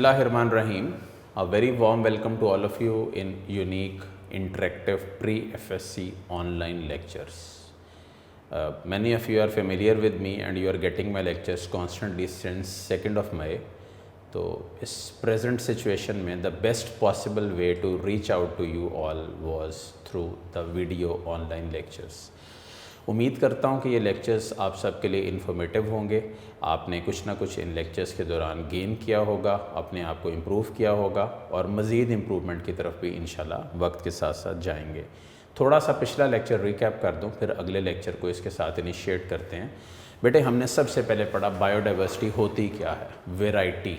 Bismillahirrahmanirrahim. A very warm welcome to all of you in unique, interactive pre-FSC online lectures. Many of you are familiar with me and you are getting my lectures constantly since 2nd of May. तो इस present situation में the best possible way to reach out to you all was through the video online lectures. उम्मीद करता हूँ कि ये lectures आप सबके लिए इन्फॉर्मेटिव होंगे। आपने कुछ ना कुछ इन लेक्चर्स के दौरान गेन किया होगा, अपने आप को इम्प्रूव किया होगा और मज़ीद इम्प्रूवमेंट की तरफ भी इंशाल्लाह वक्त के साथ साथ जाएंगे। थोड़ा सा पिछला लेक्चर रिकैप कर दूँ, फिर अगले लेक्चर को इसके साथ इनिशिएट करते हैं। बेटे, हमने सबसे पहले पढ़ा बायोडाइवर्सिटी होती क्या है, variety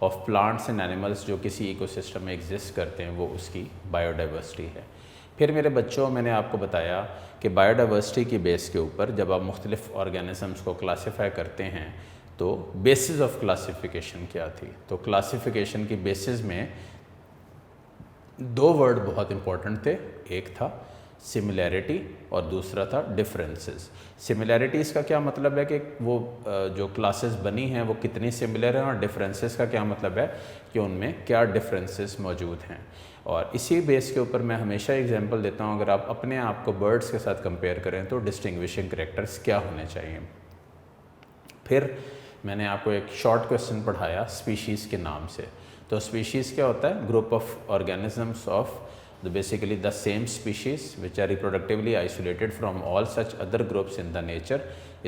of plants and animals जो किसी इकोसिस्टम में एग्जिस्ट करते हैं, वो उसकी बायोडाइवर्सिटी है। फिर मेरे बच्चों, मैंने आपको बताया कि बायोडाइवर्सिटी की बेस के ऊपर जब आप मुख्तलिफ़ ऑर्गेनिज़म्स को क्लासीफाई करते हैं तो बेसिस ऑफ क्लासिफिकेशन क्या थी। तो क्लासिफिकेशन की बेसिस में दो वर्ड बहुत इंपॉर्टेंट थे, एक था सिमिलैरिटी और दूसरा था डिफरेंसेस। सिमिलैरिटीज़ का क्या मतलब है कि वो जो क्लासेस बनी हैं वो कितनी सिमिलर हैं, और डिफरेंसेस का क्या मतलब है कि उनमें क्या डिफरेंसेस मौजूद हैं। और इसी बेस के ऊपर मैं हमेशा एग्जांपल देता हूँ, अगर आप अपने आप को बर्ड्स के साथ कंपेयर करें तो डिस्टिंग्विशिंग कैरेक्टर्स क्या होने चाहिए। फिर मैंने आपको एक शॉर्ट क्वेश्चन पढ़ाया स्पीशीज़ के नाम से। तो स्पीशीज़ क्या होता है? Group of organisms of basically the same species which are reproductively isolated from all such other groups in the nature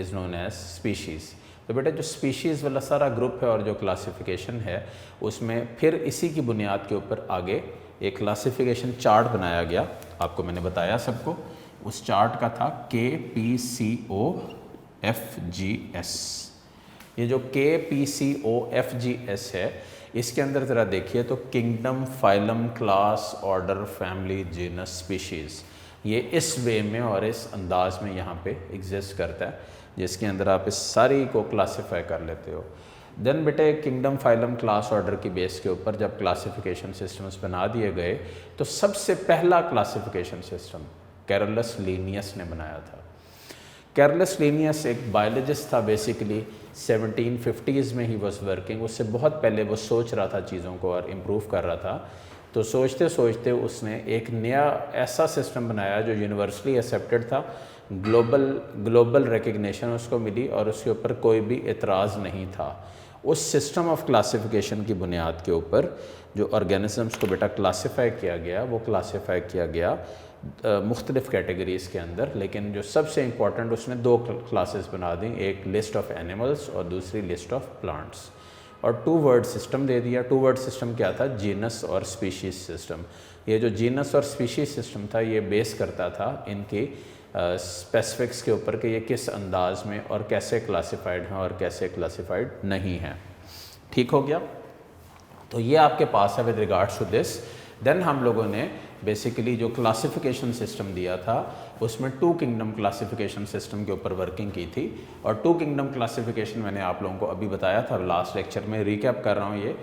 is known as species. तो बेटा, जो स्पीशीज़ वाला सारा ग्रुप है और जो क्लासिफिकेशन है उसमें फिर इसी की बुनियाद के ऊपर आगे एक क्लासिफिकेशन चार्ट बनाया गया। आपको मैंने बताया सबको, उस चार्ट का था KPCOFGS। ये जो KPCOFGS है, इसके अंदर ज़रा देखिए तो kingdom, phylum, class, order, family, genus, species, ये इस वे में और इस अंदाज में यहाँ पे एग्जिस्ट करता है, जिसके अंदर आप इस सारी को क्लासीफाई कर लेते हो। देन बेटे, किंगडम, फाइलम, क्लास, ऑर्डर की बेस के ऊपर जब क्लासिफिकेशन सिस्टम्स बना दिए गए तो सबसे पहला क्लासिफिकेशन सिस्टम कैरोलस लीनियस ने बनाया था। कैरोलस लीनियस एक बायोलॉजिस्ट था, बेसिकली 1750s में ही वॉज वर्किंग। उससे बहुत पहले वो सोच रहा था चीज़ों को और इम्प्रूव कर रहा था। तो सोचते सोचते उसने एक नया ऐसा सिस्टम बनाया जो यूनिवर्सली एक्सेप्टेड था, ग्लोबल रिकग्निशन उसको मिली और उसके ऊपर कोई भी एतराज़ नहीं था। उस सिस्टम ऑफ क्लासिफिकेशन की बुनियाद के ऊपर जो ऑर्गेनिजम्स को बेटा क्लासीफाई किया गया, वो क्लासीफाई किया गया मुख्तलिफ़ कैटेगरीज़ के अंदर। लेकिन जो सबसे इम्पॉर्टेंट, उसने दो क्लासेस बना दी, एक लिस्ट ऑफ एनिमल्स और दूसरी लिस्ट ऑफ प्लांट्स, और टू वर्ड सिस्टम दे दिया। टू वर्ड सिस्टम क्या था? जीनस और स्पीशीज़ सिस्टम। ये जो जीनस और स्पीशीज़ सिस्टम था, ये बेस करता था इनकी स्पेसिफिक्स के ऊपर कि ये किस अंदाज में और कैसे क्लासिफाइड हैं और कैसे क्लासिफाइड नहीं हैं। ठीक हो गया? तो ये आपके पास है with regards to this. Then हम लोगों ने बेसिकली जो क्लासिफिकेशन सिस्टम दिया था उसमें टू किंगडम क्लासिफिकेशन सिस्टम के ऊपर वर्किंग की थी। और टू किंगडम क्लासिफिकेशन मैंने आप लोगों को अभी बताया था लास्ट लेक्चर में, रिकैप कर रहा हूँ ये।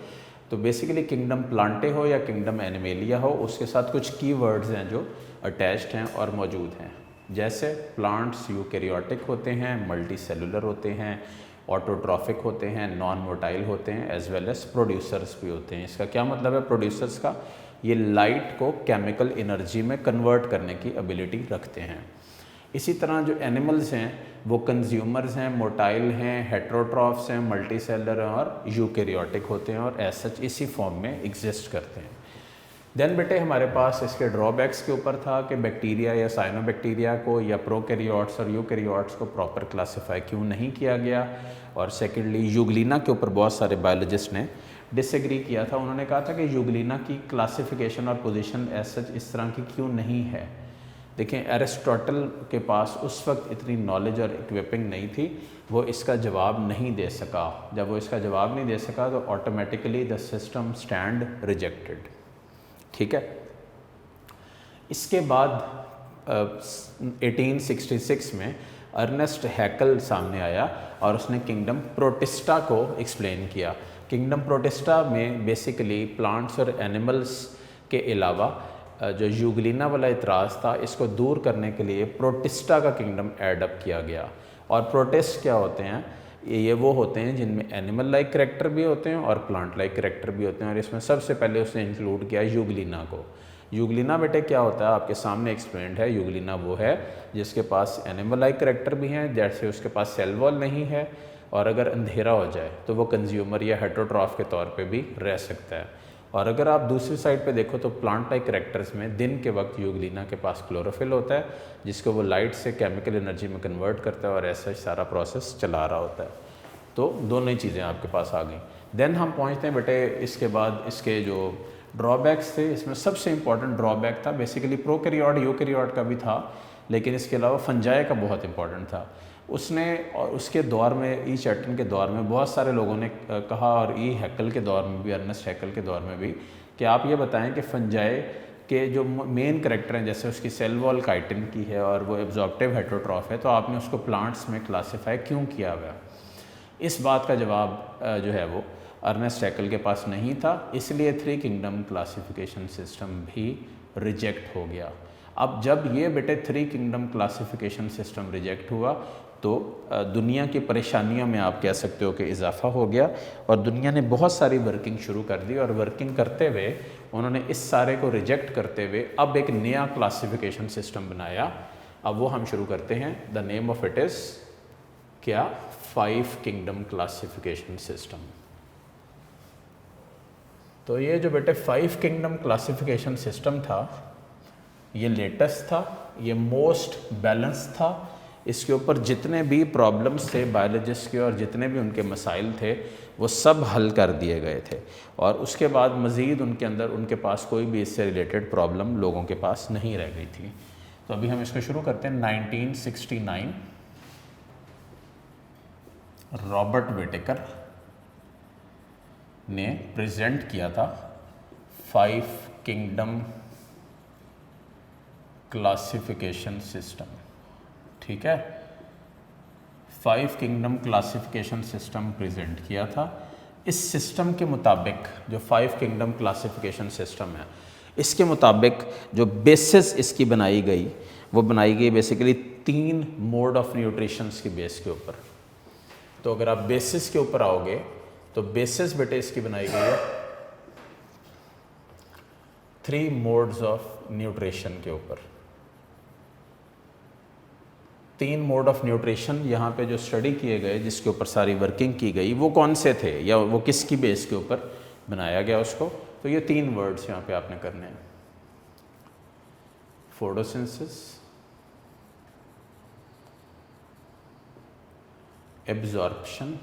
तो बेसिकली किंगडम प्लांटे हो या किंगडम एनिमेलिया हो, उसके साथ कुछ की वर्ड्स हैं जो अटैच्ड हैं और मौजूद हैं। जैसे प्लांट्स यूकैरियोटिक होते हैं, मल्टी सेलुलर होते हैं, ऑटोट्रॉफिक होते हैं, नॉन मोटाइल होते हैं, एज वेल एज प्रोड्यूसर्स भी होते हैं। इसका क्या मतलब है प्रोड्यूसर्स का? ये लाइट को केमिकल एनर्जी में कन्वर्ट करने की एबिलिटी रखते हैं। इसी तरह जो एनिमल्स हैं वो कंज्यूमर्स हैं, मोटाइल हैं, हेट्रोट्रॉफ्स हैं, मल्टी सेलुलर हैं और यूकैरियोटिक होते हैं और एज सच इसी फॉर्म में एग्जिस्ट करते हैं। देन बेटे, हमारे पास इसके ड्रॉबैक्स के ऊपर था कि बैक्टीरिया या साइनोबैक्टीरिया को या प्रोकैरियोट्स और यूकैरियोट्स को प्रॉपर क्लासीफाई क्यों नहीं किया गया। और सेकेंडली, यूग्लिना के ऊपर बहुत सारे बायोलॉजिस्ट ने डिसएग्री किया था। उन्होंने कहा था कि यूग्लिना की क्लासिफिकेशन और पोजीशन एज सच इस तरह की क्यों नहीं है। देखें, एरिस्टोटल के पास उस वक्त इतनी नॉलेज और इक्विपिंग नहीं थी, वो इसका जवाब नहीं दे सका। जब वो इसका जवाब नहीं दे सका तो automatically the system stand rejected. ठीक है। इसके बाद 1866 में अर्नेस्ट हैकल सामने आया और उसने किंगडम प्रोटिस्टा को एक्सप्लेन किया। किंगडम प्रोटिस्टा में बेसिकली प्लांट्स और एनिमल्स के अलावा जो यूग्लिना वाला इतराज़ था, इसको दूर करने के लिए प्रोटिस्टा का किंगडम ऐड अप किया गया। और प्रोटिस्ट क्या होते हैं? ये वो होते हैं जिनमें एनिमल लाइक करैक्टर भी होते हैं और प्लांट लाइक करैक्टर भी होते हैं। और इसमें सबसे पहले उसने इंक्लूड किया यूग्लिना को। यूग्लिना बेटे क्या होता है, आपके सामने एक्सप्लेन्ड है। यूग्लिना वो है जिसके पास एनिमल लाइक करैक्टर भी हैं, जैसे उसके पास सेल वॉल नहीं है, और अगर अंधेरा हो जाए तो वो कंज्यूमर या हेटरोट्रॉफ के तौर पे भी रह सकता है। और अगर आप दूसरी साइड पे देखो तो प्लांट लाइक करैक्टर्स में दिन के वक्त यूग्लिना के पास क्लोरोफिल होता है, जिसको वो लाइट से केमिकल एनर्जी में कन्वर्ट करता है और ऐसा सारा प्रोसेस चला रहा होता है। तो दोनों ही चीज़ें आपके पास आ गई। देन हम पहुँचते हैं बेटे इसके बाद इसके जो ड्रॉबैक्स थे। इसमें सबसे इंपॉर्टेंट ड्रॉबैक था बेसिकली प्रोकैरियोट यूकैरियोट का भी था, लेकिन इसके अलावा फंजाई का बहुत इंपॉर्टेंट था। उसने और उसके दौर में ई चैटन के दौर में बहुत सारे लोगों ने कहा, और ई हैकल के दौर में भी, अर्नेस्ट हैकल के दौर में भी, कि आप ये बताएं कि फंजाई के जो मेन करैक्टर हैं, जैसे उसकी सेल वॉल काइटिन की है और वो एब्जॉर्प्टिव हेटरोट्रॉफ है, तो आपने उसको प्लांट्स में क्लासीफाई क्यों किया हुआ? इस बात का जवाब जो है वो अर्नेस्ट हैकल के पास नहीं था, इसलिए 3 किंगडम क्लासिफिकेशन सिस्टम भी रिजेक्ट हो गया। अब जब ये बेटे 3 किंगडम क्लासिफिकेशन सिस्टम रिजेक्ट हुआ तो दुनिया की परेशानियों में आप कह सकते हो कि इजाफा हो गया, और दुनिया ने बहुत सारी वर्किंग शुरू कर दी। और वर्किंग करते हुए उन्होंने इस सारे को रिजेक्ट करते हुए अब एक नया क्लासिफिकेशन सिस्टम बनाया। अब वो हम शुरू करते हैं। The name of it is क्या? 5 किंगडम क्लासिफिकेशन सिस्टम। तो ये जो बेटे 5 किंगडम क्लासिफिकेशन सिस्टम था, ये लेटेस्ट था, ये मोस्ट बैलेंस था। इसके ऊपर जितने भी प्रॉब्लम्स थे बायोलॉजिस्ट के और जितने भी उनके मसाइल थे वो सब हल कर दिए गए थे, और उसके बाद मज़ीद उनके अंदर उनके पास कोई भी इससे रिलेटेड प्रॉब्लम लोगों के पास नहीं रह गई थी। तो अभी हम इसको शुरू करते हैं। 1969 रॉबर्ट व्हिटेकर ने प्रेजेंट किया था 5 किंगडम क्लासिफिकेशन सिस्टम। ठीक है, 5 किंगडम क्लासिफिकेशन सिस्टम प्रेजेंट किया था। इस सिस्टम के मुताबिक जो 5 किंगडम क्लासिफिकेशन सिस्टम है, इसके मुताबिक जो बेसिस इसकी बनाई गई, वो बनाई गई बेसिकली 3 मोड ऑफ न्यूट्रिशंस की बेस के ऊपर। तो अगर आप बेसिस के ऊपर आओगे तो बेसिस बेटे इसकी बनाई गई है 3 मोड्स ऑफ न्यूट्रिशन के ऊपर। 3 मोड ऑफ न्यूट्रिशन यहाँ पे जो स्टडी किए गए, जिसके ऊपर सारी वर्किंग की गई, वो कौन से थे या वो किसकी बेस के ऊपर बनाया गया उसको? तो ये 3 वर्ड्स यहाँ पे आपने करने हैं। फोटोसिंथेसिस, एब्जॉर्प्शन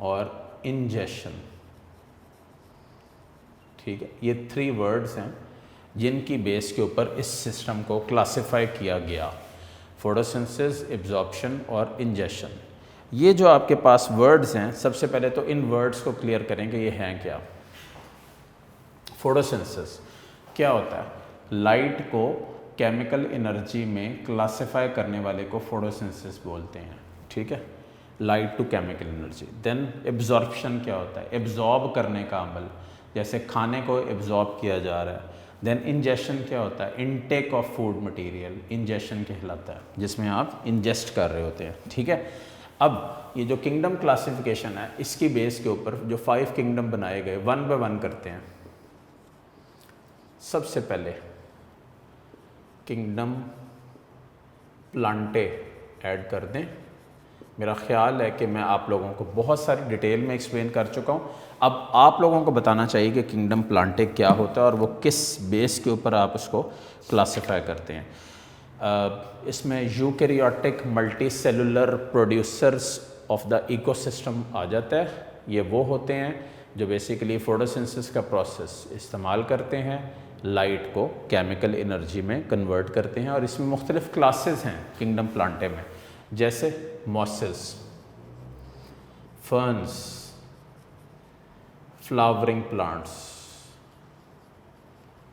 और इंजेशन। ठीक है, ये 3 वर्ड्स हैं जिनकी बेस के ऊपर इस सिस्टम को क्लासिफाई किया गया। फोटोसिंथेसिस, एब्जॉर्प्शन और इंजेशन। ये जो आपके पास वर्ड्स हैं, सबसे पहले तो इन वर्ड्स को क्लियर करें कि ये हैं क्या। फोटोसिंथेसिस क्या होता है? लाइट को केमिकल एनर्जी में क्लासिफाई करने वाले को फोटोसिंथेसिस बोलते हैं। ठीक है, light to chemical energy. Then absorption क्या होता है? एब्जॉर्ब करने का अमल, जैसे खाने को एब्जॉर्ब किया जा रहा है। देन इंजेशन क्या होता है? Intake of food material, ingestion कहलाता है, जिसमें आप इंजेस्ट कर रहे होते हैं। ठीक है, अब ये जो किंगडम क्लासिफिकेशन है, इसकी बेस के ऊपर जो 5 किंगडम बनाए गए, 1 बाय 1 करते हैं। सबसे पहले किंगडम प्लांटे ऐड कर दें। मेरा ख्याल है कि मैं आप लोगों को बहुत सारी डिटेल में एक्सप्लेन कर चुका हूँ। अब आप लोगों को बताना चाहिए कि किंगडम प्लांटे क्या होता है और वो किस बेस के ऊपर आप उसको क्लासिफाई करते हैं। इसमें eukaryotic multicellular producers of the ecosystem आ जाता है। ये वो होते हैं जो बेसिकली फोटोसिंथेसिस का प्रोसेस इस्तेमाल करते हैं, लाइट को केमिकल एनर्जी में कन्वर्ट करते हैं। और इसमें मुख्तलिफ क्लासेस हैं किंगडम प्लांटे में, जैसे मॉसेस, फर्न्स, फ्लावरिंग प्लांट्स।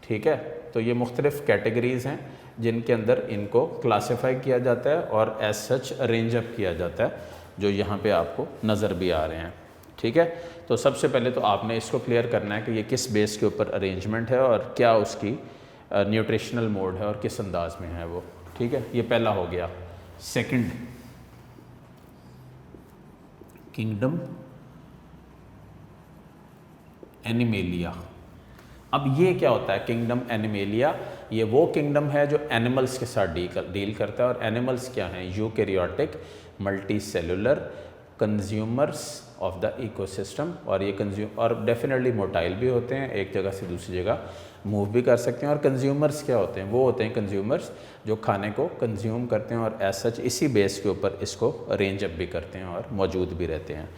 ठीक है, तो ये मुख्तलिफ कैटेगरीज़ हैं जिनके अंदर इनको क्लासिफाई किया जाता है और एज सच अरेंज अप किया जाता है, जो यहाँ पे आपको नज़र भी आ रहे हैं। ठीक है, तो सबसे पहले तो आपने इसको क्लियर करना है कि ये किस बेस के ऊपर अरेंजमेंट है और क्या उसकी न्यूट्रिशनल मोड है और किस अंदाज में है वो। ठीक है, ये पहला हो गया। Second, kingdom animalia. अब ये क्या होता है किंगडम एनिमेलिया? ये वो किंगडम है जो एनिमल्स के साथ डील करता है। और एनिमल्स क्या हैं? Eukaryotic multi cellular consumers of the ecosystem. और ये और डेफिनेटली मोटाइल भी होते हैं, एक जगह से दूसरी जगह मूव भी कर सकते हैं। और कंज्यूमर्स क्या होते हैं? वो होते हैं कंज्यूमर्स जो खाने को कंज्यूम करते हैं और एज सच इसी बेस के ऊपर इसको अरेंज अप भी करते हैं और मौजूद भी रहते हैं।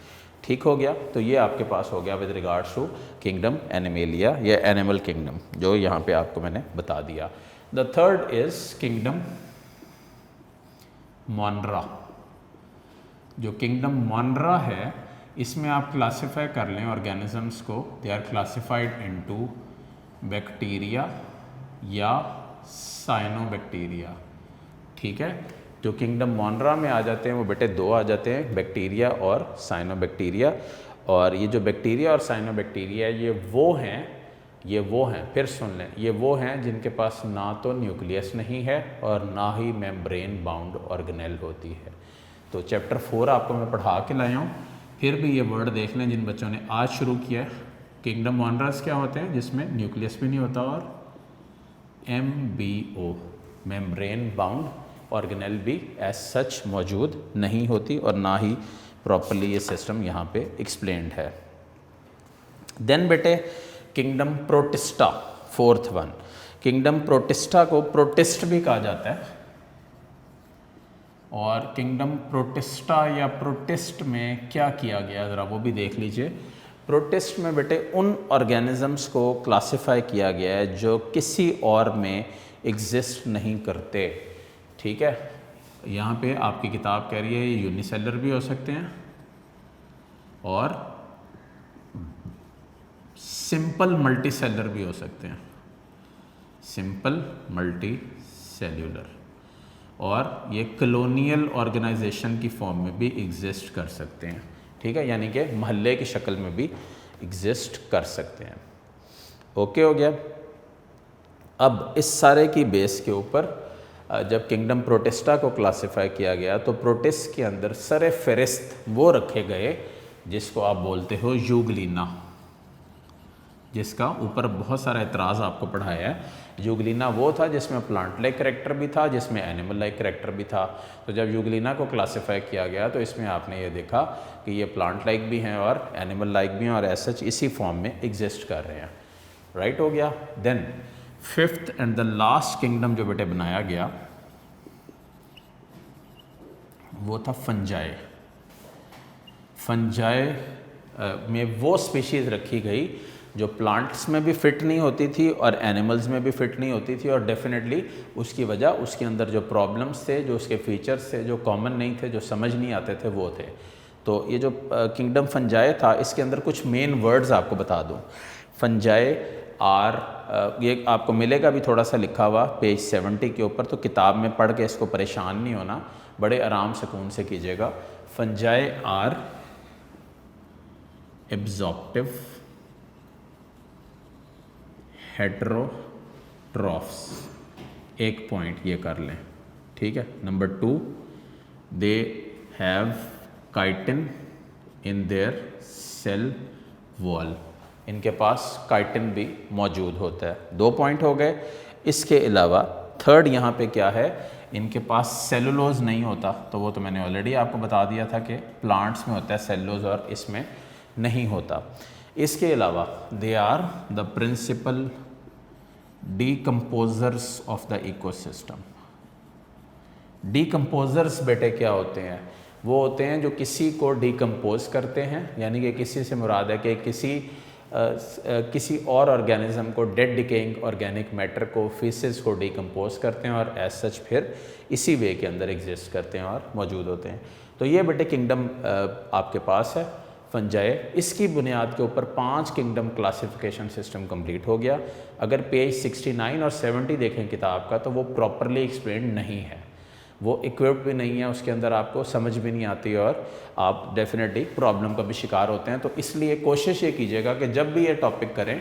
ठीक हो गया? तो ये आपके पास हो गया with regards to kingdom Animalia या एनिमल किंगडम, जो यहाँ पे आपको मैंने बता दिया। The third is kingdom Monera. जो किंगडम मोनरा है इसमें आप क्लासिफाई कर लें ऑर्गेनिजम्स को, they are classified into bacteria या साइनोबैक्टीरिया। ठीक है? जो किंगडम मोनरा में आ जाते हैं वो बेटे दो आ जाते हैं, बैक्टीरिया और साइनोबैक्टीरिया। और ये जो बैक्टीरिया और साइनोबैक्टीरिया ये वो हैं, फिर सुन लें, ये वो हैं जिनके पास ना तो न्यूक्लियस नहीं है और ना ही मेम्ब्रेन बाउंड ऑर्गेनेल होती है। तो चैप्टर 4 आपको मैं पढ़ा के लाया हूँ, फिर भी ये वर्ड देख लें जिन बच्चों ने आज शुरू किया है। किंगडम मोनरास क्या होते हैं? जिसमें न्यूक्लियस भी नहीं होता और MBO मेम्ब्रेन बाउंड ऑर्गेनेल भी एज सच मौजूद नहीं होती और ना ही प्रॉपरली ये सिस्टम यहाँ पे एक्सप्लेन्ड है। देन बेटे kingdom protista, fourth one. Kingdom protista को प्रोटिस्ट भी कहा जाता है। और किंगडम प्रोटिस्टा या प्रोटिस्ट में क्या किया गया ज़रा वो भी देख लीजिए। प्रोटिस्ट में बेटे उन ऑर्गेनिजम्स को क्लासिफाई किया गया है जो किसी और में एग्जिस्ट नहीं करते। ठीक है? यहाँ पे आपकी किताब कह रही है ये यूनिसेलर भी हो सकते हैं और सिंपल मल्टी सेलर भी हो सकते हैं, सिंपल मल्टी सेल्यूलर। और ये कॉलोनियल ऑर्गेनाइजेशन की फॉर्म में भी एग्जिस्ट कर सकते हैं। ठीक है? यानी कि महल्ले की शक्ल में भी एग्जिस्ट कर सकते हैं। ओके हो गया? अब इस सारे की बेस के ऊपर जब किंगडम प्रोटिस्टा को क्लासिफाई किया गया तो प्रोटिस्ट के अंदर सरे फेरिस्त वो रखे गए जिसको आप बोलते हो यूग्लिना, जिसका ऊपर बहुत सारा एतराज़ आपको पढ़ाया है। यूग्लिना वो था जिसमें प्लांट लाइक कैरेक्टर भी था, जिसमें एनिमल लाइक कैरेक्टर भी था। तो जब यूग्लिना को क्लासिफाई किया गया तो इसमें आपने ये देखा कि ये प्लांट लाइक भी हैं और एनिमल लाइक भी हैं और एज सच इसी फॉर्म में एग्जिस्ट कर रहे हैं। राइट हो गया? Then fifth and the last kingdom जो बेटे बनाया गया वो था फंजाई। फंजाई में वो स्पीशीज़ रखी गई जो प्लांट्स में भी फिट नहीं होती थी और एनिमल्स में भी फिट नहीं होती थी। और डेफिनेटली उसकी वजह उसके अंदर जो प्रॉब्लम्स थे, जो उसके फीचर्स थे, जो कॉमन नहीं थे, जो समझ नहीं आते थे, वो थे। तो ये जो किंगडम फंजाई था इसके अंदर कुछ मेन वर्ड्स आपको बता दूँ। फंजाई ये आपको मिलेगा भी थोड़ा सा लिखा हुआ पेज 70 के ऊपर, तो किताब में पढ़ के इसको परेशान नहीं होना, बड़े आराम सुकून से कीजिएगा। फंजाई आर एब्जॉर्प्टिव हेटेरोट्रॉफ्स, एक पॉइंट ये कर लें। ठीक है? Number 2, they have chitin in their cell wall, इनके पास काइटिन भी मौजूद होता है। 2 पॉइंट हो गए। इसके अलावा थर्ड यहाँ पे क्या है, इनके पास सेलुलोज नहीं होता। तो वो तो मैंने ऑलरेडी आपको बता दिया था कि प्लांट्स में होता है सेलुलोज और इसमें नहीं होता। इसके अलावा they are the principal decomposers of the ecosystem. Decomposers बेटे क्या होते हैं? वो होते हैं जो किसी को डीकम्पोज करते हैं, यानी कि किसी से मुराद है कि किसी और ऑर्गेनिज्म को, डेड डिकेइंग ऑर्गेनिक मैटर को, फीसेस को डीकम्पोज करते हैं और एज सच फिर इसी वे के अंदर एग्जिस्ट करते हैं और मौजूद होते हैं। तो ये बेटे किंगडम आपके पास है फंजाई। इसकी बुनियाद के ऊपर 5 किंगडम क्लासिफिकेशन सिस्टम कंप्लीट हो गया। अगर पेज 69 और 70 देखें किताब का तो वो प्रॉपरली एक्सप्लेन नहीं है, वो इक्विप्ड भी नहीं है, उसके अंदर आपको समझ भी नहीं आती और आप डेफिनेटली प्रॉब्लम का भी शिकार होते हैं। तो इसलिए कोशिश ये कीजिएगा कि जब भी ये टॉपिक करें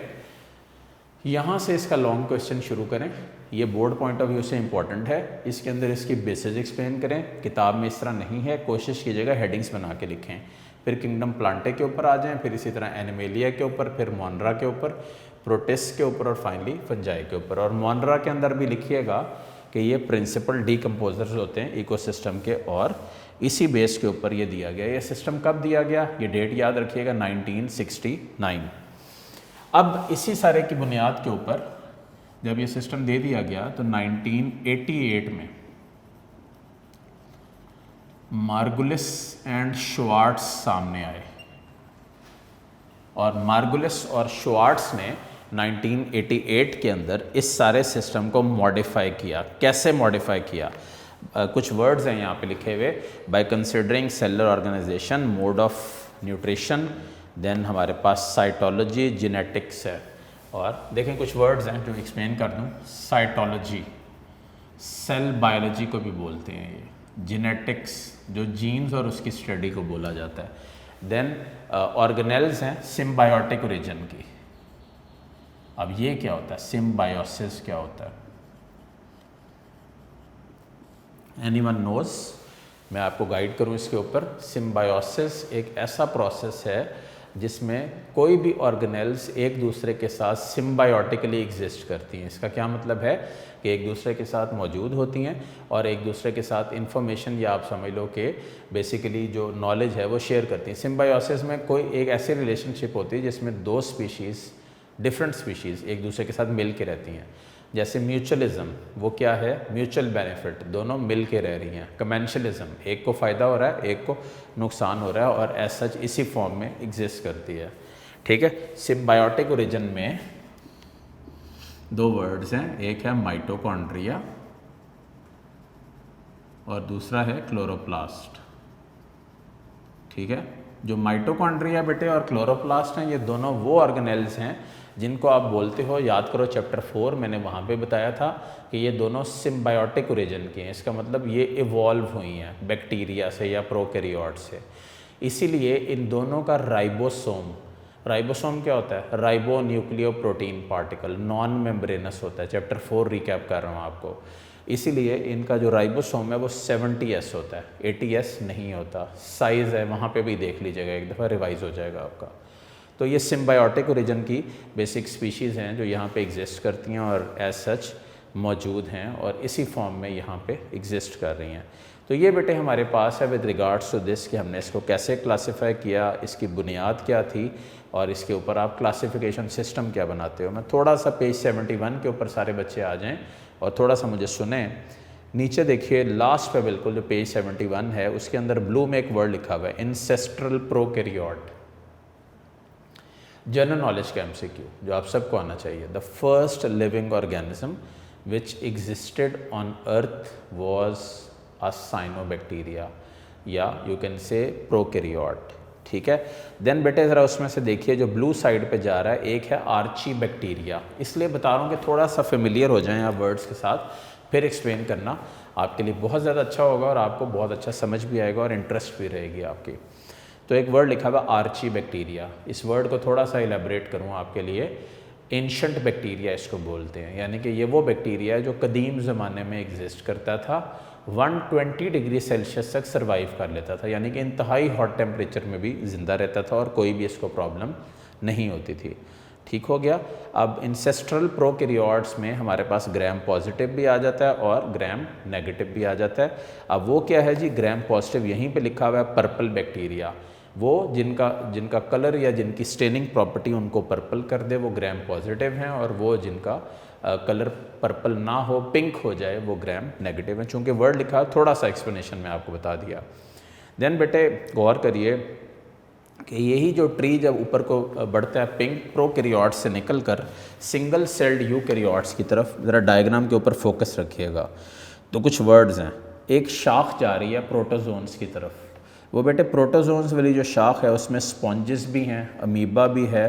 यहाँ से इसका लॉन्ग क्वेश्चन शुरू करें। ये बोर्ड पॉइंट ऑफ व्यू से इंपॉर्टेंट है, इसके अंदर इसकी बेसिस एक्सप्लेन करें। किताब में इस तरह नहीं है, कोशिश कीजिएगा हेडिंग्स बना के लिखें। फिर किंगडम प्लांटे के ऊपर आ जाएं, फिर इसी तरह एनिमेलिया के ऊपर, फिर मोनरा के ऊपर, प्रोटिस्ट के ऊपर और फाइनली फंजाई के ऊपर। और मोनरा के अंदर भी लिखिएगा कि ये प्रिंसिपल डीकम्पोजर्स होते हैं इकोसिस्टम के, और इसी बेस के ऊपर ये दिया गया। ये सिस्टम कब दिया गया, ये डेट याद रखिएगा 1969। अब इसी सारे की बुनियाद के ऊपर जब ये सिस्टम दे दिया गया तो 1988 में मार्गुलिस एंड श्वार्ट्ज सामने आए, और मार्गुलिस और श्वार्ट्ज ने 1988 के अंदर इस सारे सिस्टम को मॉडिफाई किया। कैसे मॉडिफाई किया, कुछ वर्ड्स हैं यहाँ पे लिखे हुए, by considering cellular organisation, mode of nutrition, then हमारे पास साइटोलॉजी, जेनेटिक्स है। और देखें कुछ वर्ड्स हैं जो एक्सप्लेन कर दूँ। साइटोलॉजी सेल बायोलॉजी को भी बोलते हैं, ये जेनेटिक्स जो जीन्स और उसकी स्टडी को बोला जाता है। देन ऑर्गेनेल्स हैं सिम्बायोटिक ओरिजिन की। अब ये क्या होता है, सिम्बायोसिस क्या होता है, एनीवन नोज? मैं आपको गाइड करूं इसके ऊपर। सिम्बायोसिस एक ऐसा प्रोसेस है जिसमें कोई भी ऑर्गेनेल्स एक दूसरे के साथ सिम्बायोटिकली एग्जिस्ट करती हैं। इसका क्या मतलब है कि एक दूसरे के साथ मौजूद होती हैं और एक दूसरे के साथ इंफॉर्मेशन, या आप समझ लो कि बेसिकली जो नॉलेज है वो शेयर करती हैं। सिम्बायोसिस में कोई एक ऐसी रिलेशनशिप होती है जिसमें दो स्पीशीज़, डिफरेंट स्पीशीज़ एक दूसरे के साथ मिल के रहती हैं। जैसे म्यूचुअलिज्म, वो क्या है, म्यूचुअल बेनिफिट, दोनों मिल के रह रही हैं। कमेंशलिज्म, एक को फ़ायदा हो रहा है एक को नुकसान हो रहा है, और एज सच इसी फॉर्म में एग्जिस्ट करती है। ठीक है। सिम्बायोटिक ओरिजिन में दो वर्ड्स हैं, एक है माइटोकॉन्ड्रिया और दूसरा है क्लोरोप्लास्ट। ठीक है। जो माइटोकॉन्ड्रिया बेटे और क्लोरोप्लास्ट हैं, ये दोनों वो ऑर्गेनेल्स हैं जिनको आप बोलते हो, याद करो चैप्टर 4 मैंने वहाँ पे बताया था कि ये दोनों सिम्बायोटिक ओरिजिन के हैं। इसका मतलब ये इवॉल्व हुई हैं बैक्टीरिया से या प्रोकैरियोट से। इसीलिए इन दोनों का राइबोसोम, राइबोसोम क्या होता है, ribo nucleoprotein particle, non membranes होता है। चैप्टर 4 रिकैप कर रहा हूँ आपको। इसीलिए इनका जो राइबोसोम है वो 70S होता है, 80S नहीं होता। साइज़ है वहाँ पे भी देख लीजिएगा, एक दफ़ा रिवाइज हो जाएगा आपका। तो ये सिम्बायोटिक ओरिजिन की बेसिक स्पीशीज़ हैं जो यहाँ पे एग्जिस्ट करती हैं और एज सच मौजूद हैं और इसी फॉर्म में यहाँ पे एग्जिस्ट कर रही हैं। तो ये बेटे हमारे पास है विद रिगार्ड्स टू दिस कि हमने इसको कैसे क्लासिफाई किया, इसकी बुनियाद क्या थी और इसके ऊपर आप क्लासिफिकेशन सिस्टम क्या बनाते हो। मैं थोड़ा सा पेज 71 के ऊपर सारे बच्चे आ जाएं और थोड़ा सा मुझे सुने। नीचे देखिए लास्ट पे बिल्कुल जो पेज 71 है उसके अंदर ब्लू में एक वर्ड लिखा हुआ है, इंसेस्ट्रल प्रोकैरियोट। जनरल नॉलेज का MCQ जो आप सबको आना चाहिए। The first living organism which existed on earth was a cyanobacteria, या यू कैन से प्रोकैरियोट। ठीक है। देन बेटे ज़रा उसमें से देखिए जो ब्लू साइड पे जा रहा है, एक है आर्ची बैक्टीरिया। इसलिए बता रहा हूँ कि थोड़ा सा फेमिलियर हो जाएं आप वर्ड्स के साथ, फिर एक्सप्लेन करना आपके लिए बहुत ज़्यादा अच्छा होगा और आपको बहुत अच्छा समझ भी आएगा और इंटरेस्ट भी रहेगी आपकी। तो एक वर्ड लिखा हुआ आर्ची बैक्टीरिया, इस वर्ड को थोड़ा सा इलेबरेट करूँ आपके लिए। एंशंट बैक्टीरिया इसको बोलते हैं, यानी कि ये वो बैक्टीरिया है जो कदीम ज़माने में एग्जिस्ट करता था, 120 डिग्री सेल्सियस तक सर्वाइव कर लेता था, यानी कि इंतहाई हॉट टेम्परेचर में भी ज़िंदा रहता था और कोई भी इसको प्रॉब्लम नहीं होती थी। ठीक हो गया। अब इंसेस्ट्रल प्रोकैरियोट्स में हमारे पास ग्राम पॉजिटिव भी आ जाता है और ग्राम नेगेटिव भी आ जाता है। अब वो क्या है जी, ग्राम पॉजिटिव यहीं पे लिखा हुआ है पर्पल बैक्टीरिया, वो जिनका कलर या जिनकी स्टेनिंग प्रॉपर्टी उनको पर्पल कर दे वो ग्राम पॉजिटिव हैं, और वो जिनका कलर पर्पल ना हो, पिंक हो जाए, वो ग्राम नेगेटिव है। चूँकि वर्ड लिखा थोड़ा सा एक्सप्लेनेशन में आपको बता दिया। देन बेटे गौर करिए कि यही जो ट्री जब ऊपर को बढ़ता है पिंक प्रोकैरियोट्स से निकलकर सिंगल सेल्ड यूकैरियोट्स की तरफ, ज़रा डायग्राम के ऊपर फोकस रखिएगा। तो कुछ वर्ड्स हैं, एक शाख जा रही है प्रोटोजोन्स की तरफ। वो बेटे प्रोटोजोन्स वाली जो शाख है उसमें स्पॉन्जेस भी हैं, अमीबा भी है,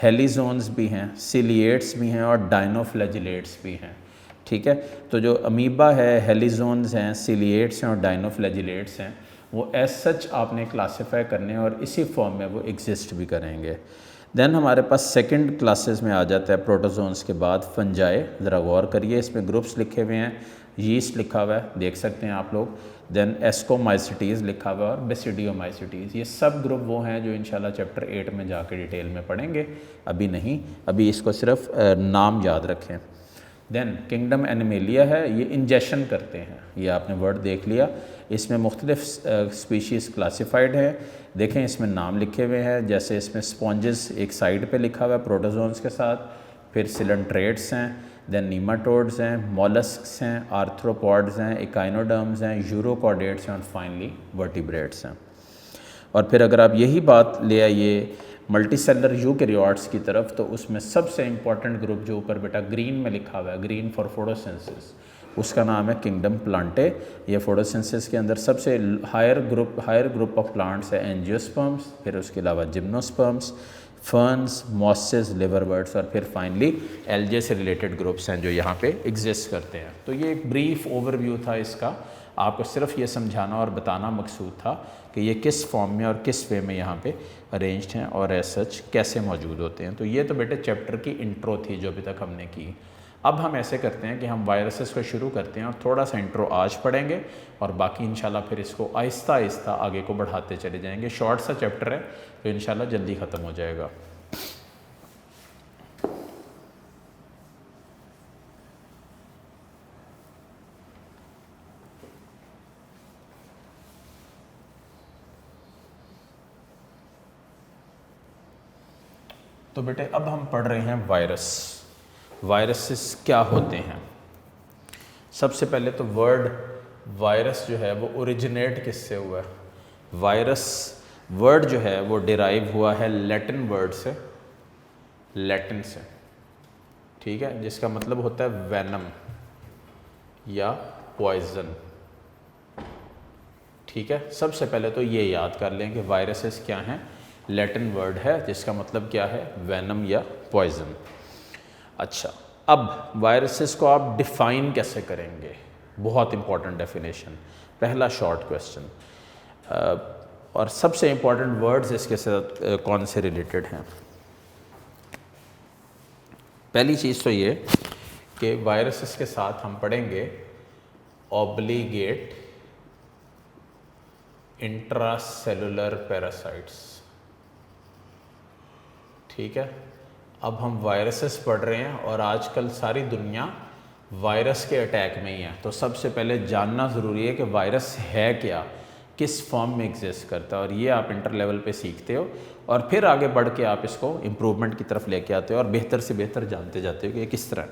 हेलिजोन्स भी हैं, सिलिएट्स भी हैं और डायनोफ्लैजिलेट्स भी हैं। ठीक है। तो जो अमीबा है, हेलिजोन्स हैं, सिलिएट्स हैं और डायनोफ्लैजिलेट्स हैं, वो एज सच आपने क्लासीफाई करने और इसी फॉर्म में वो एग्जिस्ट भी करेंगे। देन हमारे पास सेकंड क्लासेस में आ जाता है प्रोटोजोन्स के बाद फंजाई। ज़रा गौर करिए, इसमें ग्रुप्स लिखे हुए हैं, यीस्ट लिखा हुआ है, देख सकते हैं आप लोग। देन एस्कोमाइसिटीज़ लिखा हुआ है और बेसिडियोमाइसिटीज़। ये सब ग्रुप वो हैं जो इंशाल्लाह चैप्टर 8 में जाकर डिटेल में पढ़ेंगे, अभी नहीं, अभी इसको सिर्फ नाम याद रखें। देन किंगडम एनिमेलिया है, ये इंजेक्शन करते हैं, ये आपने वर्ड देख लिया। इसमें मुख्तलिफ स्पीशीज़ क्लासिफाइड है, देखें इसमें नाम लिखे हुए हैं, जैसे इसमें स्पॉन्जेस एक साइड पे लिखा हुआ है प्रोटोजोन्स के साथ, फिर सिलेंट्रेट्स हैं, देन नीमाटोड्स हैं, मॉलस्क्स हैं, आर्थ्रोपॉड्स हैं, इकाइनोडर्म्स हैं, यूरोकॉर्डेट्स हैं और फाइनली वर्टिब्रेट्स हैं। और फिर अगर आप यही बात ले आइए मल्टीसेलर यूकैरियोट्स की तरफ, तो उसमें सबसे इंपॉर्टेंट ग्रुप जो ऊपर बेटा ग्रीन में लिखा हुआ है, ग्रीन फॉर फोटोसिंथेसिस, उसका नाम है किंगडम प्लांटे। ये फोटोसिंथेसिस के अंदर सबसे हायर ग्रुप ऑफ प्लांट्स है एंजियोस्पर्म्स, फिर उसके अलावा जिम्नोस्पर्म्स, फर्न्स, मॉसेस, लिवरवर्ट्स और फिर फाइनली एल्गे से रिलेटेड ग्रुप्स हैं जो यहाँ पे एग्जिस्ट करते हैं। तो ये एक ब्रीफ ओवरव्यू था इसका, आपको सिर्फ ये समझाना और बताना मकसूद था कि ये किस फॉर्म में और किस वे में यहाँ पे अरेंज्ड हैं और एज सच कैसे मौजूद होते हैं। तो ये तो बेटे चैप्टर की इंट्रो थी जो अभी तक हमने की। अब हम ऐसे करते हैं कि हम वायरसेस को शुरू करते हैं और थोड़ा सा इंट्रो आज पढ़ेंगे और बाकी इंशाल्लाह फिर इसको आहिस्ता आहिस्ता आगे को बढ़ाते चले जाएंगे। शॉर्ट सा चैप्टर है तो इंशाल्लाह जल्दी ख़त्म हो जाएगा। तो बेटे अब हम पढ़ रहे हैं वायरस। वायरसेस क्या होते हैं? सबसे पहले तो वर्ड वायरस जो है वो ओरिजिनेट किससे हुआ है? वायरस वर्ड जो है वो डिराइव हुआ है लैटिन वर्ड से, लैटिन से, ठीक है, जिसका मतलब होता है वेनम या पॉइजन। ठीक है, सबसे पहले तो ये याद कर लें कि वायरसेस क्या हैं। लैटिन वर्ड है जिसका मतलब क्या है? वेनम या पॉइजन। अच्छा, अब वायरसेस को आप डिफ़ाइन कैसे करेंगे? बहुत इंपॉर्टेंट डेफिनेशन, पहला शॉर्ट क्वेश्चन। और सबसे इंपॉर्टेंट वर्ड्स इसके साथ कौन से रिलेटेड हैं? पहली चीज़ तो ये कि वायरसेस के साथ हम पढ़ेंगे ऑब्लिगेट इंट्रासेलुलर पैरासाइट्स। ठीक है, अब हम वायरसेस पढ़ रहे हैं और आजकल सारी दुनिया वायरस के अटैक में ही है। तो सबसे पहले जानना ज़रूरी है कि वायरस है क्या, किस फॉर्म में एग्जिस्ट करता है, और ये आप इंटर लेवल पे सीखते हो और फिर आगे बढ़ के आप इसको इम्प्रूवमेंट की तरफ लेके आते हो और बेहतर से बेहतर जानते जाते हो कि ये किस तरह।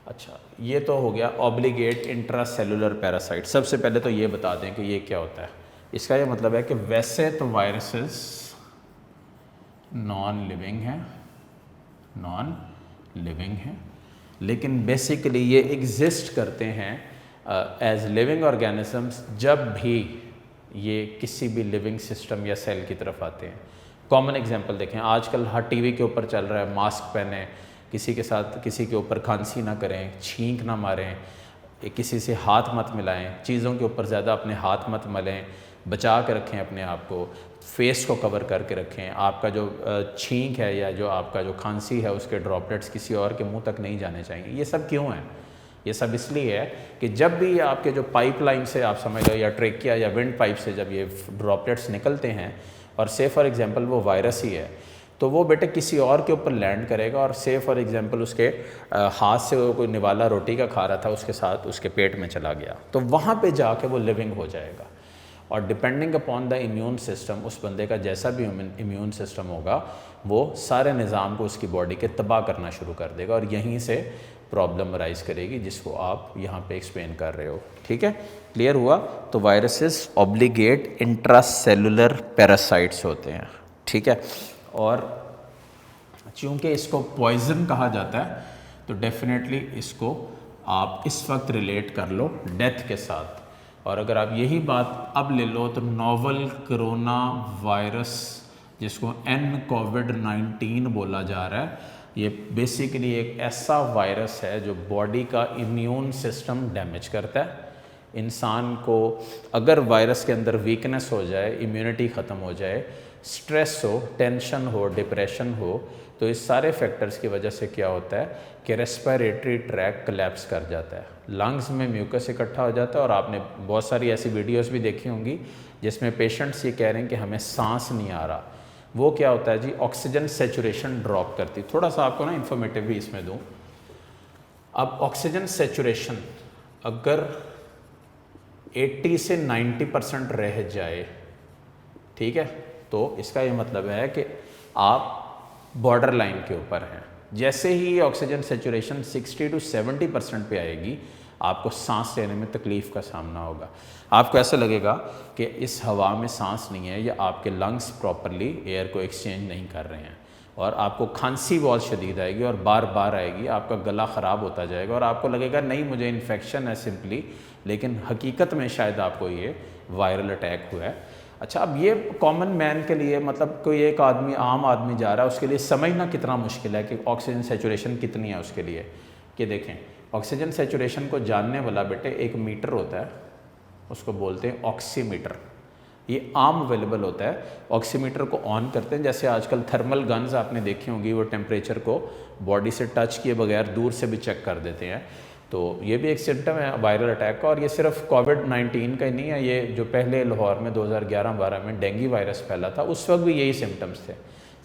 अच्छा, ये तो हो गया ऑब्लिगेट इंट्रासेलुलर पैरासाइट। सबसे पहले तो ये बता दें कि ये क्या होता है। इसका ये मतलब है कि वैसे तो वायरसेस नॉन लिविंग है, नॉन लिविंग है, लेकिन बेसिकली ये एग्जिस्ट करते हैं एज लिविंग ऑर्गेनिजम्स जब भी ये किसी भी लिविंग सिस्टम या सेल की तरफ आते हैं। कॉमन एग्जांपल देखें, आजकल हर टीवी के ऊपर चल रहा है मास्क पहने, किसी के साथ किसी के ऊपर खांसी ना करें, छींक ना मारें, किसी से हाथ मत मिलाएं, चीज़ों के ऊपर ज़्यादा अपने हाथ मत मलें, बचा के रखें अपने आप को, फेस को कवर करके रखें। आपका जो छींक है या जो आपका जो खांसी है उसके ड्रॉपलेट्स किसी और के मुंह तक नहीं जाने चाहिए। ये सब क्यों है? ये सब इसलिए है कि जब भी आपके जो पाइपलाइन से आप समझ लो या ट्रेकिया या विंड पाइप से जब ये ड्रॉपलेट्स निकलते हैं और से फॉर एग्जांपल वो वायरस ही है, तो वो बेटे किसी और के ऊपर लैंड करेगा और से फॉर एग्जांपल उसके हाथ से वो कोई निवाला रोटी का खा रहा था, उसके साथ उसके पेट में चला गया, तो वहाँ पे जाके वो लिविंग हो जाएगा। और depending upon the immune system, उस बंदे का जैसा भी इम्यून सिस्टम होगा वो सारे निज़ाम को उसकी बॉडी के तबाह करना शुरू कर देगा और यहीं से प्रॉब्लम राइज करेगी जिसको आप यहाँ पे एक्सप्लेन कर रहे हो। ठीक है, क्लियर हुआ? तो वायरसेस ऑब्लिगेट इंट्रासेलुलर पैरासाइट्स होते हैं। ठीक है, और चूँकि इसको पॉइजन कहा जाता है तो डेफिनेटली इसको आप इस वक्त रिलेट कर लो डेथ के साथ। और अगर आप यही बात अब ले लो तो नोवल कोरोना वायरस जिसको nCoV-19 बोला जा रहा है, ये बेसिकली एक ऐसा वायरस है जो बॉडी का इम्यून सिस्टम डैमेज करता है। इंसान को अगर वायरस के अंदर वीकनेस हो जाए, इम्यूनिटी ख़त्म हो जाए, स्ट्रेस हो, टेंशन हो, डिप्रेशन हो, तो इस सारे फैक्टर्स की वजह से क्या होता है कि रेस्पिरेटरी ट्रैक कोलैप्स कर जाता है, लंग्स में म्यूकस इकट्ठा हो जाता है। और आपने बहुत सारी ऐसी वीडियोस भी देखी होंगी जिसमें पेशेंट्स ये कह रहे हैं कि हमें सांस नहीं आ रहा। वो क्या होता है जी, ऑक्सीजन सेचुरेशन ड्रॉप करती। थोड़ा सा आपको ना इन्फॉर्मेटिव भी इसमें दूँ। अब ऑक्सीजन सेचुरेशन अगर 80 से 90% रह जाए, ठीक है, तो इसका ये मतलब है कि आप बॉर्डर लाइन के ऊपर हैं। जैसे ही ऑक्सीजन सेचुरेशन 60 to 70% पे आएगी, आपको सांस लेने में तकलीफ़ का सामना होगा। आपको ऐसा लगेगा कि इस हवा में सांस नहीं है या आपके लंग्स प्रॉपरली एयर को एक्सचेंज नहीं कर रहे हैं, और आपको खांसी बहुत शदीद आएगी और बार बार आएगी, आपका गला ख़राब होता जाएगा और आपको लगेगा नहीं मुझे इन्फेक्शन है सिंपली, लेकिन हकीकत में शायद आपको ये वायरल अटैक हुआ है। अच्छा, अब ये कॉमन मैन के लिए, मतलब कोई एक आदमी, आम आदमी जा रहा है, उसके लिए समझना कितना मुश्किल है कि ऑक्सीजन सेचुरेशन कितनी है उसके लिए। कि देखें, ऑक्सीजन सेचुरेशन को जानने वाला बेटे एक मीटर होता है, उसको बोलते हैं ऑक्सीमीटर। ये आम अवेलेबल होता है। ऑक्सीमीटर को ऑन करते हैं, जैसे आजकल थर्मल गन्स आपने देखी होंगी, वो टेम्परेचर को बॉडी से टच किए बगैर दूर से भी चेक कर देते हैं। तो ये भी एक सिम्टम है वायरल अटैक का। और ये सिर्फ कोविड-19 का ही नहीं है, ये जो पहले लाहौर में 2011-12 में डेंगू वायरस फैला था, उस वक्त भी यही सिम्टम्स थे।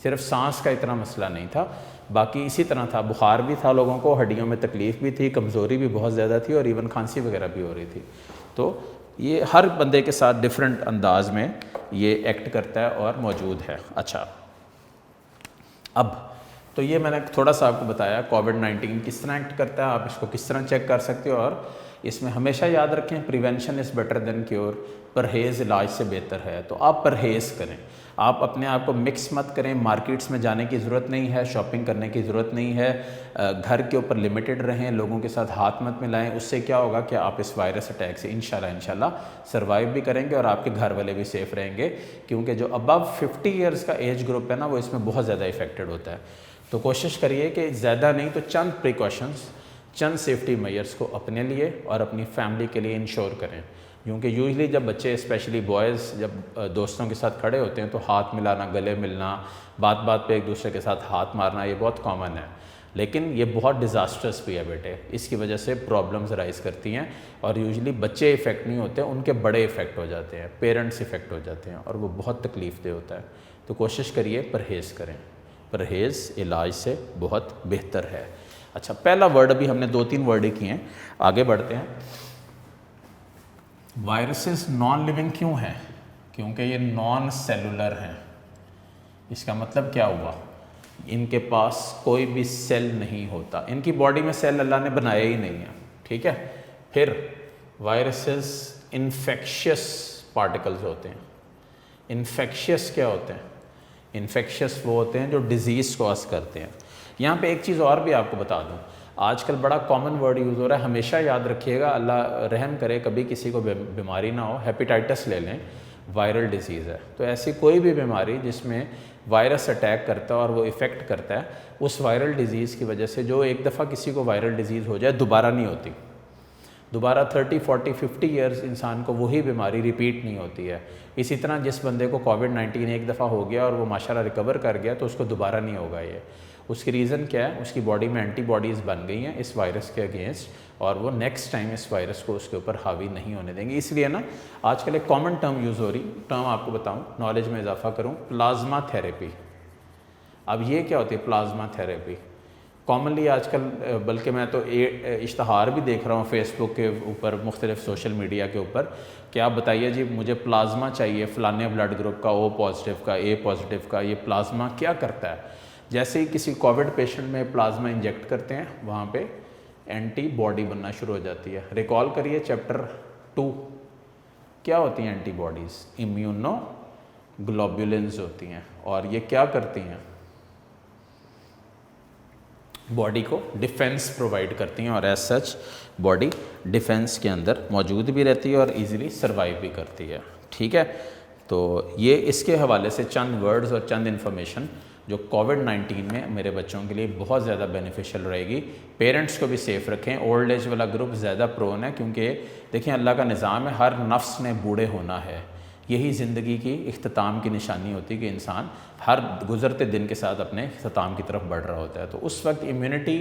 सिर्फ सांस का इतना मसला नहीं था, बाकी इसी तरह था। बुखार भी था लोगों को, हड्डियों में तकलीफ़ भी थी, कमज़ोरी भी बहुत ज़्यादा थी, और इवन खांसी वगैरह भी हो रही थी। तो ये हर बंदे के साथ डिफरेंट अंदाज में ये एक्ट करता है और मौजूद है। अच्छा, अब तो ये मैंने थोड़ा सा आपको बताया कोविड-19 किस तरह एक्ट करता है, आप इसको किस तरह चेक कर सकते हो। और इसमें हमेशा याद रखें, prevention is better than cure, परहेज़ इलाज से बेहतर है। तो आप परहेज़ करें, आप अपने आप को मिक्स मत करें। मार्केट्स में जाने की ज़रूरत नहीं है, शॉपिंग करने की ज़रूरत नहीं है, घर के ऊपर लिमिटेड रहें, लोगों के साथ हाथ मत मिलाएं। उससे क्या होगा कि आप इस वायरस अटैक से इंशाल्लाह सर्वाइव भी करेंगे और आपके घर वाले भी सेफ़ रहेंगे, क्योंकि जो अबव 50 ईयर्स का एज ग्रुप है ना, वो इसमें बहुत ज़्यादा इफेक्टेड होता है। तो कोशिश करिए कि ज़्यादा नहीं तो चंद प्रिकॉशंस, चंद सेफ्टी मेजर्स को अपने लिए और अपनी फैमिली के लिए इंश्योर करें। क्योंकि यूजली जब बच्चे, स्पेशली बॉयज़, जब दोस्तों के साथ खड़े होते हैं तो हाथ मिलाना, गले मिलना, बात बात पे एक दूसरे के साथ हाथ मारना, ये बहुत कॉमन है। लेकिन ये बहुत डिज़ास्टर्स भी है बेटे, इसकी वजह से प्रॉब्लम्स राइज़ करती हैं। और यूजली बच्चे इफ़ेक्ट नहीं होते, उनके बड़े इफ़ेक्ट हो जाते हैं, पेरेंट्स इफ़ेक्ट हो जाते हैं, और वो बहुत तकलीफ़देह होता है। तो कोशिश करिए परहेज़ करें, परहेज़ इलाज से बहुत बेहतर है। अच्छा, पहला वर्ड अभी हमने 2-3 वर्ड ही किए हैं, आगे बढ़ते हैं। वायरसेस नॉन लिविंग क्यों हैं? क्योंकि ये नॉन सेलुलर हैं। इसका मतलब क्या हुआ? इनके पास कोई भी सेल नहीं होता, इनकी बॉडी में सेल अल्लाह ने बनाया ही नहीं है, ठीक है। फिर वायरसेस इन्फेक्शियस पार्टिकल्स होते हैं। इन्फेक्शियस क्या होते हैं? इन्फेक्शियस वो होते हैं जो डिज़ीज़ कॉज करते हैं। यहाँ पे एक चीज़ और भी आपको बता दूँ, आजकल बड़ा कॉमन वर्ड यूज़ हो रहा है, हमेशा याद रखिएगा, अल्लाह रहम करे कभी किसी को बीमारी ना हो। हेपेटाइटिस ले लें, वायरल डिजीज़ है। तो ऐसी कोई भी बीमारी जिसमें वायरस अटैक करता है और वो इफ़ेक्ट करता है, उस वायरल डिजीज़ की वजह से जो एक दफ़ा किसी को वायरल डिजीज़ हो जाए दोबारा नहीं होती, दोबारा 30, 40, 50 ईयर्स इंसान को वही बीमारी रिपीट नहीं होती है। इसी तरह जिस बंदे को कोविड-19 एक दफ़ा हो गया और वो माशाल्लाह रिकवर कर गया, तो उसको दोबारा नहीं होगा ये। उसकी रीज़न क्या है? उसकी बॉडी में एंटीबॉडीज़ बन गई हैं इस वायरस के अगेंस्ट, और वो नेक्स्ट टाइम इस वायरस को उसके ऊपर हावी नहीं होने देंगे। इसलिए ना आजकल एक कॉमन टर्म यूज़ हो रही, टर्म आपको बताऊँ, नॉलेज में इजाफा करूँ, प्लाज्मा थेरेपी। अब ये क्या होती है प्लाज्मा थेरेपी? कॉमनली आजकल, बल्कि मैं तो इश्तहार भी देख रहा हूँ फेसबुक के ऊपर, मुख्तलिफ सोशल मीडिया के ऊपर, कि आप बताइए जी मुझे प्लाज्मा चाहिए फ़लाने ब्लड ग्रुप का, O पॉजिटिव का, A पॉजिटिव का। ये प्लाज्मा क्या करता है? जैसे ही किसी कोविड पेशेंट में प्लाज्मा इंजेक्ट करते हैं, वहाँ पे एंटीबॉडी बनना शुरू हो जाती है। रिकॉल करिए चैप्टर 2, क्या होती हैं एंटीबॉडीज़? इम्यूनोग्लोबुलिन्स होती हैं, और ये क्या करती हैं? बॉडी को डिफेंस प्रोवाइड करती हैं, और एज सच बॉडी डिफेंस के अंदर मौजूद भी रहती है और इजीली सरवाइव भी करती है, ठीक है। तो ये इसके हवाले से चंद वर्ड्स और चंद इन्फॉर्मेशन जो कोविड-19 में मेरे बच्चों के लिए बहुत ज़्यादा बेनिफिशियल रहेगी। पेरेंट्स को भी सेफ़ रखें। ओल्ड एज वाला ग्रुप ज़्यादा प्रोन है, क्योंकि देखिए अल्लाह का निज़ाम है, हर नफ्स ने बूढ़े होना है। यही ज़िंदगी की इख्तिताम की निशानी होती है कि इंसान हर गुज़रते दिन के साथ अपने इख्तिताम की तरफ बढ़ रहा होता है। तो उस वक्त इम्यूनिटी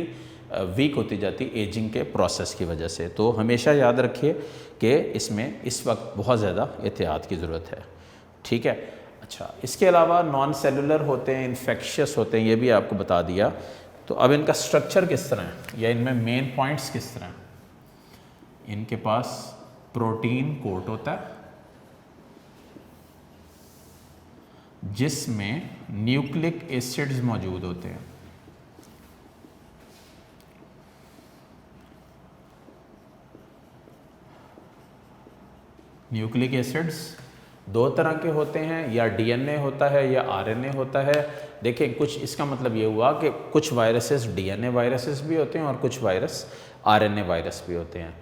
वीक होती जाती एजिंग के प्रोसेस की वजह से। तो हमेशा याद रखिए कि इसमें इस वक्त बहुत ज़्यादा एहतियात की ज़रूरत है, ठीक है। अच्छा, इसके अलावा नॉन सेलुलर होते हैं, इन्फेक्शियस होते हैं, ये भी आपको बता दिया। तो अब इनका स्ट्रक्चर किस तरह है या इनमें मेन पॉइंट्स किस तरह हैं। इनके पास प्रोटीन कोट होता है जिसमें न्यूक्लिक एसिड्स मौजूद होते हैं। न्यूक्लिक एसिड्स दो तरह के होते हैं, या डीएनए होता है या आरएनए होता है। देखिए, कुछ इसका मतलब ये हुआ कि कुछ वायरसेस डीएनए वायरसेस भी होते हैं और कुछ वायरस आरएनए वायरस भी होते हैं।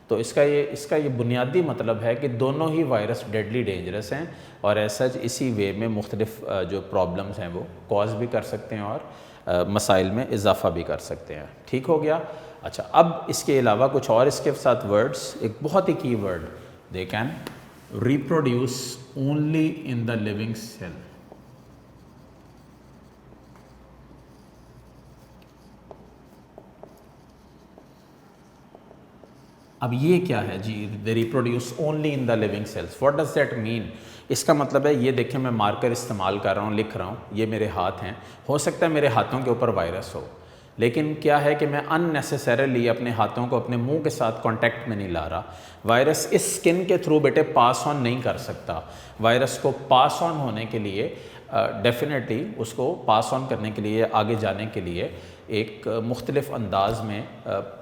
तो इसका ये बुनियादी मतलब है कि दोनों ही वायरस डेडली डेंजरस हैं और ऐसा इसी वे में मुख्तलिफ जो प्रॉब्लम्स हैं वो कॉज भी कर सकते हैं और मसाइल में इजाफा भी कर सकते हैं। ठीक हो गया। अच्छा, अब इसके अलावा कुछ और इसके साथ वर्ड्स, एक बहुत ही की word, they can reproduce only in the living cell। अब ये क्या है जी, they reproduce only in the living cells, what does that mean. इसका मतलब है, ये देखें मैं मार्कर इस्तेमाल कर रहा हूँ, लिख रहा हूँ, ये मेरे हाथ हैं, हो सकता है मेरे हाथों के ऊपर वायरस हो, लेकिन क्या है कि मैं अननेसेसरीली अपने हाथों को अपने मुंह के साथ कांटेक्ट में नहीं ला रहा। वायरस इस स्किन के थ्रू बेटे पास ऑन नहीं कर सकता। वायरस को पास ऑन होने के लिए डेफिनेटली उसको पास ऑन करने के लिए, आगे जाने के लिए एक मुख्तलिफ अंदाज में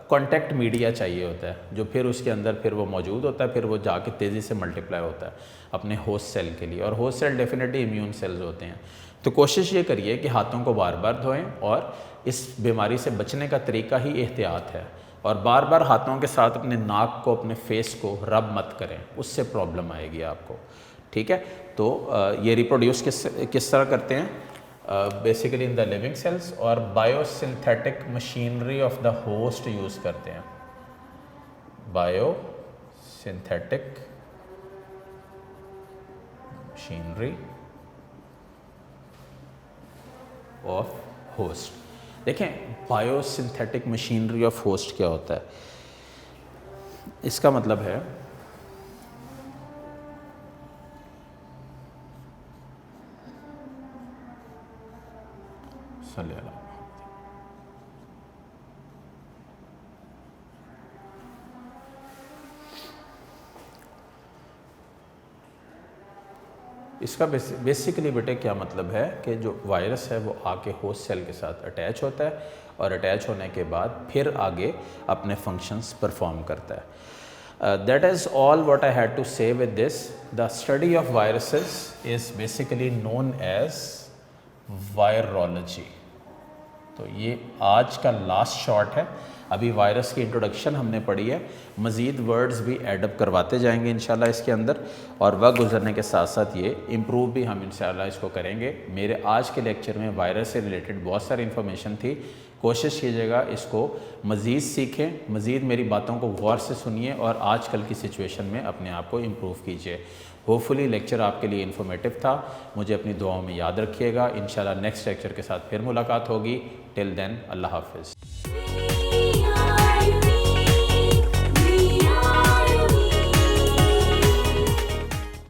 कांटेक्ट मीडिया चाहिए होता है, जो फिर उसके अंदर फिर वो मौजूद होता है, फिर वो जाके तेज़ी से मल्टीप्लाई होता है अपने होस्ट सेल के लिए, और host cell definitely immune cells होते हैं। तो कोशिश ये करिए कि हाथों को बार बार धोएं, और इस बीमारी से बचने का तरीका ही एहतियात है, और बार बार हाथों के साथ अपने नाक को, अपने फेस को रब मत करें, उससे प्रॉब्लम आएगी आपको, ठीक है। तो ये रिप्रोड्यूस किस तरह करते हैं, basically in the living cells, और biosynthetic machinery of the host use करते हैं। Biosynthetic machinery of host. देखें, बायोसिंथेटिक मशीनरी ऑफ होस्ट क्या होता है। इसका मतलब है इसका बेसिकली बेटे क्या मतलब है कि जो वायरस है वो आके होस्ट सेल के साथ अटैच होता है, और अटैच होने के बाद फिर आगे अपने फंक्शंस परफॉर्म करता है। That is all what I had to say with this. The study of viruses is basically known as virology. तो ये आज का लास्ट शॉर्ट है। अभी वायरस की इंट्रोडक्शन हमने पढ़ी है, मज़ीद वर्ड्स भी एडअप करवाते जाएंगे इंशाल्लाह इसके अंदर, और वक्त गुजरने के साथ साथ ये इम्प्रूव भी हम इंशाल्लाह इसको करेंगे। मेरे आज के लेक्चर में वायरस से रिलेटेड बहुत सारी इन्फॉर्मेशन थी। कोशिश कीजिएगा इसको मज़ीद सीखें, मज़ीद मेरी बातों को गौर से सुनिए, और आजकल की सिचुएशन में अपने आप को इम्प्रूव कीजिए। होपफुली लेक्चर आपके लिए इन्फॉर्मेटिव था। मुझे अपनी दुआओं में याद रखिएगा। इंशाल्लाह नेक्स्ट लेक्चर के साथ फिर मुलाकात होगी। टिल देन, अल्लाह हाफ़िज़।